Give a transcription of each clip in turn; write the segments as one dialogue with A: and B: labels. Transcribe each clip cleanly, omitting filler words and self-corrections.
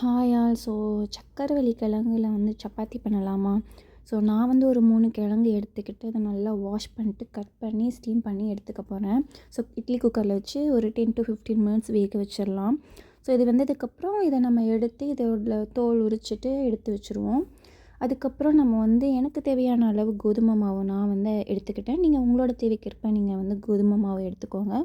A: Hi all. So சக்கரவள்ளி கிழங்குல வந்து சப்பாத்தி பண்ணலாமா? ஸோ நான் வந்து ஒரு 3 கிழங்கு எடுத்துக்கிட்டு அதை நல்லா வாஷ் பண்ணிட்டு கட் பண்ணி ஸ்டீம் பண்ணி எடுத்துக்க போகிறேன். ஸோ இட்லி குக்கரில் வச்சு ஒரு 10 to 15 மினிட்ஸ் வேக வச்சிடலாம். ஸோ இது வெந்ததுக்கப்புறம் இதை நம்ம எடுத்து இதோட தோல் உரிச்சிட்டு எடுத்து வச்சுருவோம். அதுக்கப்புறம் நம்ம வந்து எனக்கு தேவையான அளவு கோதுமை மாவு நான் வந்து எடுத்துக்கிட்டேன். நீங்கள் உங்களோட தேவைக்கேற்ப நீங்கள் வந்து கோதுமை மாவு எடுத்துக்கோங்க.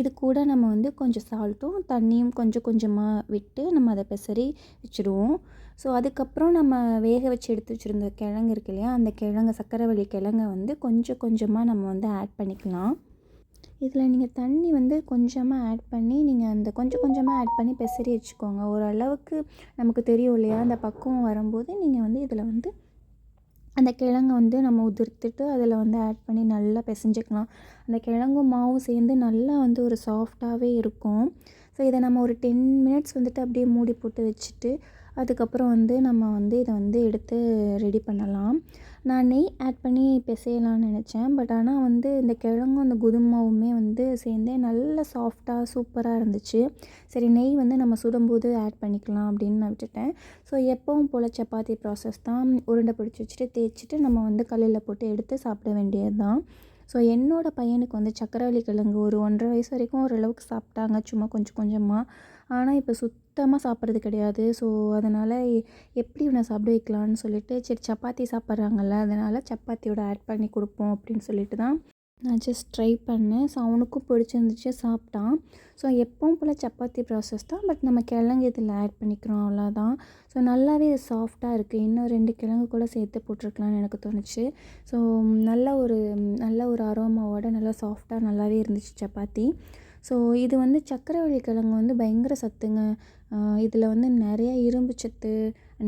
A: இது கூட நம்ம வந்து கொஞ்சம் சால்ட்டும் தண்ணியும் கொஞ்சம் கொஞ்சமாக விட்டு நம்ம அதை பெசரி வச்சுடுவோம். ஸோ அதுக்கப்புறம் நம்ம வேக வச்சு எடுத்து வச்சுருந்த கிழங்கு இருக்கு இல்லையா, அந்த கிழங்கு சக்கரவள்ளி கிழங்கை வந்து கொஞ்சம் கொஞ்சமாக நம்ம வந்து ஆட் பண்ணிக்கலாம். இதில் நீங்கள் தண்ணி வந்து கொஞ்சமாக ஆட் பண்ணி நீங்கள் அந்த கொஞ்சம் கொஞ்சமாக ஆட் பண்ணி பெசரி வச்சுக்கோங்க. ஓரளவுக்கு நமக்கு தெரியும் இல்லையா, அந்த பக்குவம் வரும்போது நீங்கள் வந்து இதில் வந்து அந்த கிழங்க வந்து நம்ம உதிர்த்துட்டு அதில் வந்து ஆட் பண்ணி நல்லா பிசைஞ்சிக்கலாம். அந்த கிழங்கும் மாவும் சேர்ந்து நல்லா வந்து ஒரு சாஃப்டாகவே இருக்கும். ஸோ இதை நம்ம ஒரு 10 மினிட்ஸ் வந்துட்டு அப்படியே மூடி போட்டு வச்சுட்டு அதுக்கப்புறம் வந்து நம்ம வந்து இதை வந்து எடுத்து ரெடி பண்ணலாம். நான் நெய் ஆட் பண்ணி பிசையலாம்னு நினச்சேன். பட் ஆனால் வந்து இந்த கிழங்கும் அந்த கோதுமை மாவுமே வந்து சேர்ந்தே நல்ல சாஃப்டாக சூப்பராக இருந்துச்சு. சரி, நெய் வந்து நம்ம சுடும்போது ஆட் பண்ணிக்கலாம் அப்படின்னு நான் விட்டுட்டேன். ஸோ எப்பவும் போல் சப்பாத்தி ப்ராசஸ் தான். உருண்டை பிடிச்சி வச்சுட்டு தேய்ச்சிட்டு நம்ம வந்து கல்லில் போட்டு எடுத்து சாப்பிட வேண்டியது தான். ஸோ என்னோடய பையனுக்கு வந்து சக்கரவள்ளி கிழங்கு ஒரு 1.5 வயசு வரைக்கும் ஓரளவுக்கு சாப்பிட்டாங்க, சும்மா கொஞ்சம் கொஞ்சமாக. ஆனால் இப்போ சுத்தமாக சாப்பிட்றது கிடையாது. ஸோ அதனால் எப்படி இவனை சாப்பிட வைக்கலான்னு சொல்லிட்டு, சரி சப்பாத்தி சாப்பிட்றாங்கல்ல, அதனால் சப்பாத்தியோட ஆட் பண்ணி கொடுப்போம் அப்படின்னு சொல்லிட்டு தான் நான் ஜஸ்ட் ட்ரை பண்ணேன். ஸோ அவனுக்கும் பிடிச்சிருந்துச்சு, சாப்பிட்டான். ஸோ எப்பவும் போல் சப்பாத்தி ப்ராசஸ் தான். பட் நம்ம கிழங்கு இதில் ஆட் பண்ணிக்கிறோம், அவ்வளோதான். ஸோ நல்லாவே இது சாஃப்டாக இருக்குது. இன்னும் 2 கிழங்கு கூட சேர்த்து போட்டிருக்கலாம்னு எனக்கு தோணுச்சு. ஸோ நல்ல ஒரு அரோமாவோட நல்லா சாஃப்டாக நல்லாவே இருந்துச்சு சப்பாத்தி. ஸோ இது வந்து சக்கரவள்ளி கிழங்கு வந்து பயங்கர சத்துங்க. இதில் வந்து நிறைய இரும்பு சத்து,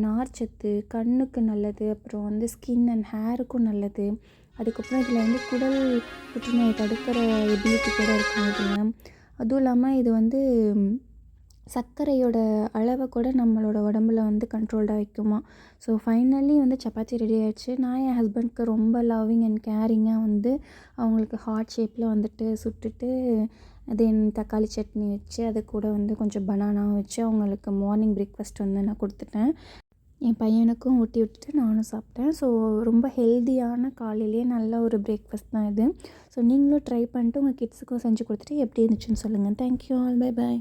A: நார் சத்து, கண்ணுக்கு நல்லது, அப்புறம் வந்து ஸ்கின் அண்ட் ஹேருக்கும் நல்லது. அதுக்கப்புறம் இதில் வந்து குடல் புற்றுநோய் தடுக்கிற எபிலிட்டி கூட இருக்கும் இதில். அதுவும் இல்லாமல் இது வந்து சர்க்கரையோட அளவை கூட நம்மளோட உடம்புல வந்து கண்ட்ரோல்டாக வைக்குமா. ஸோ ஃபைனலி வந்து சப்பாத்தி ரெடி ஆகிடுச்சு. நான் என் ஹஸ்பண்ட்க்கு ரொம்ப லவ்விங் அண்ட் கேரிங்காக வந்து அவங்களுக்கு ஹார்ட் ஷேப்பில் வந்துட்டு சுட்டுட்டு தென் தக்காளி சட்னி வச்சு அது கூட வந்து கொஞ்சம் பனானாவும் வச்சு அவங்களுக்கு மார்னிங் பிரேக்ஃபாஸ்ட் வந்து நான் கொடுத்துட்டேன். என் பையனுக்கும் ஊட்டி விட்டுட்டு நானும் சாப்பிட்டேன். ஸோ ரொம்ப ஹெல்தியான காலையிலேயே நல்ல ஒரு பிரேக்ஃபாஸ்ட் தான் இது. ஸோ நீங்களும் ட்ரை பண்ணிட்டு உங்கள் கிட்ஸுக்கும் செஞ்சு கொடுத்துட்டு எப்படி இருந்துச்சுன்னு சொல்லுங்கள். Thank you all. Bye bye.